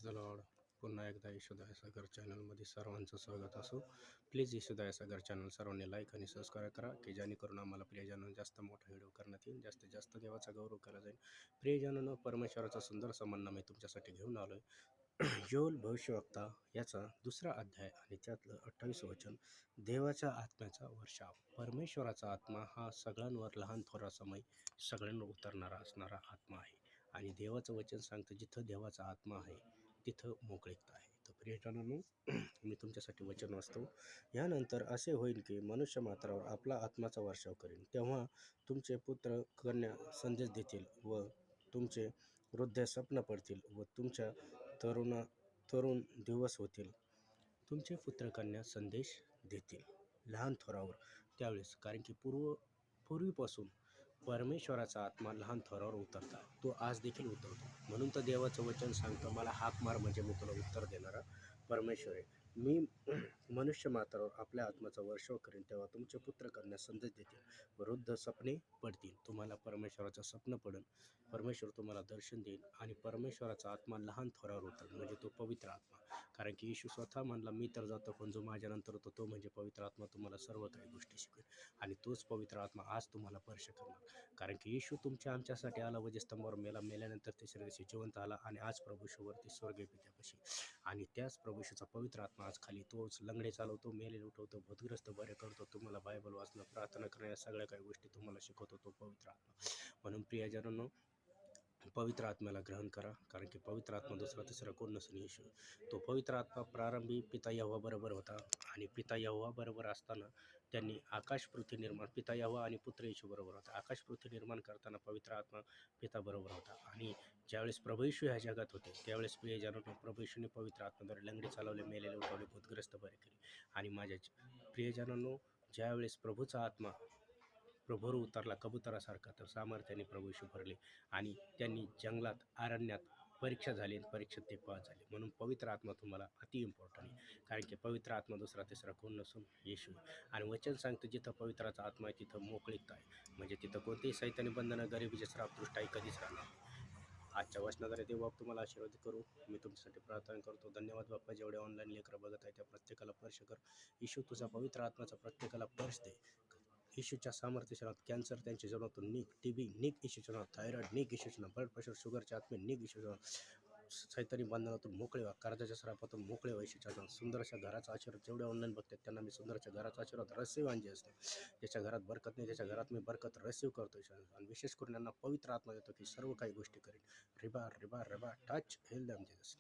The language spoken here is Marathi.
The Lord. पुन्हा एकदा यशोदाय सागर चॅनलमध्ये सर्वांचं स्वागत असो. प्लीज यशोदाय सागर चॅनल सर्वांनी लाईक आणि सबस्क्राईब करा, की जेणेकरून आम्हाला प्रियजनांना जास्त मोठा व्हिडिओ करण्यात येईल, जास्तीत जास्त देवाचा गौरव केला जाईल. प्रियजनांनो, परमेश्वराचा सुंदर सामना मी तुमच्यासाठी घेऊन आलो आहे. योएल भविष्यवक्ता याचा 2रा अध्याय आणि त्यातलं 28 वचन. देवाच्या आत्म्याचा वर्षाव. परमेश्वराचा आत्मा हा सगळ्यांवर लहान थोरासमय सगळ्यांवर उतरणारा असणारा आत्मा आहे. आणि देवाचं वचन सांगतं, जिथं देवाचा आत्मा आहे तिथं मोकळीकता आहे. तर प्रियजनांनो, मी तुमच्यासाठी वचन वाचतो. यानंतर असे होईल की मनुष्य मात्रावर आपला आत्माचा वर्षाव करेन. तेव्हा तुमचे पुत्र कन्या संदेश देतील व तुमचे वृद्ध स्वप्न पडतील व तुमच्या तरुण दिवस होतील. तुमचे पुत्र कन्या संदेश देतील लहान थोरावर त्यावेळेस, कारण की पूर्वीपासून परमेश्वराचा आत्मा लहान थोरावर उतरता, तो आज देखील उतरतो. म्हणून तर देवाचं वचन सांगतं, मला हाक मार म्हणजे मी तुला उत्तर देणारा परमेश्वर आहे. मी मनुष्य मात्रावर आपल्या आत्म्याचा वर्षाव करेन, तेव्हा तुमचे पुत्र कन्या संदेश देतील, वृद्ध स्वप्ने पडतील. तुम्हाला परमेश्वराचं स्वप्न पडेल, परमेश्वर तुम्हाला दर्शन देईल आणि परमेश्वराचा आत्मा लहान थोरावर उतरेल, म्हणजे तो पवित्र आत्मा. कारण की येशू स्वतः म्हणला, मी तर जातो पण जो माझ्यानंतर होतो तो म्हणजे पवित्र आत्मा तुम्हाला सर्व काही गोष्टी शिकवेल. आणि तोच पवित्र आत्मा आज तुम्हाला स्पर्श करणार. कारण की येशू आमच्यासाठी आला, वधस्तंभावर मेल्यानंतर तिसऱ्या दिवशी जिवंत आला आणि आज प्रभूशूवरती स्वर्गीय पित्यापाशी. आणि त्याच प्रभूशूचा पवित्र आत्मा आज खाली, तोच लंगडे चालवतो, मेलेले उठवतो, भूतग्रस्त बरे करतो, तुम्हाला बायबल वाचणं, प्रार्थना करणं, या सगळ्या काही गोष्टी तुम्हाला शिकवतो तो पवित्र आत्मा. म्हणून प्रियजनांनो, पवित्र आत्म्याला ग्रहण करा, कारण की पवित्र आत्मा दुसरा तिसरा कोण नसून येशू. तो पवित्र आत्मा प्रारंभी पिता यहोवा बरोबर होता आणि पिता यहोवा बरोबर असताना त्यांनी आकाश पृथ्वी निर्माण, पिता यहोवा आणि पुत्र येशू बरोबर होता. आकाश पृथ्वी निर्माण करताना पवित्र आत्मा पिता बरोबर होता. आणि ज्यावेळेस प्रभू येशू ह्या जगात होते त्यावेळेस प्रियजनांनो, प्रभू येशूने पवित्र आत्म्याद्वारे लंगडे चालवले, मेलेले उठवले, भूतग्रस्त बरे केले. आणि माझ्या प्रियजनांनो, ज्यावेळेस प्रभूचा आत्मा प्रभूवर उतरला कबुतरासारखा, तर सामर्थ्याने प्रभू येशू भरले आणि त्यांनी जंगलात, अरण्यात परीक्षा झाली आणि परीक्षेत ते पास झाले. म्हणून पवित्र आत्मा तुम्हाला अति इम्पॉर्टंट आहे, कारण की पवित्र आत्मा दुसरा तिसरा कोण नसून येशू. आणि वचन सांगतं, जिथं पवित्राचा आत्मा आहे तिथं मोकळीकता आहे, म्हणजे तिथं कोणतेही सैतानी बंधनं, गरिबीचे श्राप, दृष्टाई कधीच राहणार नाही. आजच्या वचनाद्वारे देव बाप तुम्हाला आशीर्वाद करू, मी तुमच्यासाठी प्रार्थना करतो. धन्यवाद बाप्पा, जेवढे ऑनलाईन लेकरं बघत आहे त्या प्रत्येकाला स्पर्श कर. येशू तुझा पवित्र आत्माचा प्रत्येकाला स्पर्श दे. येशूच्या सामर्थ्याच्या नावात कॅन्सर त्यांच्या जीवनातून निघ, टीबी निघ येशूच्या नावात, थायरॉइड निघ येशूच्या नावात, ब्लड प्रेशर, शुगरचे आत्मे निघ येशूच्या नावात, सैतानी बंधनातून मोकळे व्हा, कर्जाच्या श्रापातून मोकळे व्हा येशूच्या नावात. सुंदरशा घराचा आशीर्वाद जेवढे ऑनलाईन बघतात त्यांना मी सुंदरशा घराचा आशीर्वाद रसीव आणजे असतो. ज्याच्या घरात बरकत नाही त्याच्या घरात मी बरकत रसीव करतो. आणि विशेष करून यांना पवित्र आत्मा देतो की सर्व काही गोष्टी करेन. रिबा रिबा रिबा टच हेल दॅम जीसस.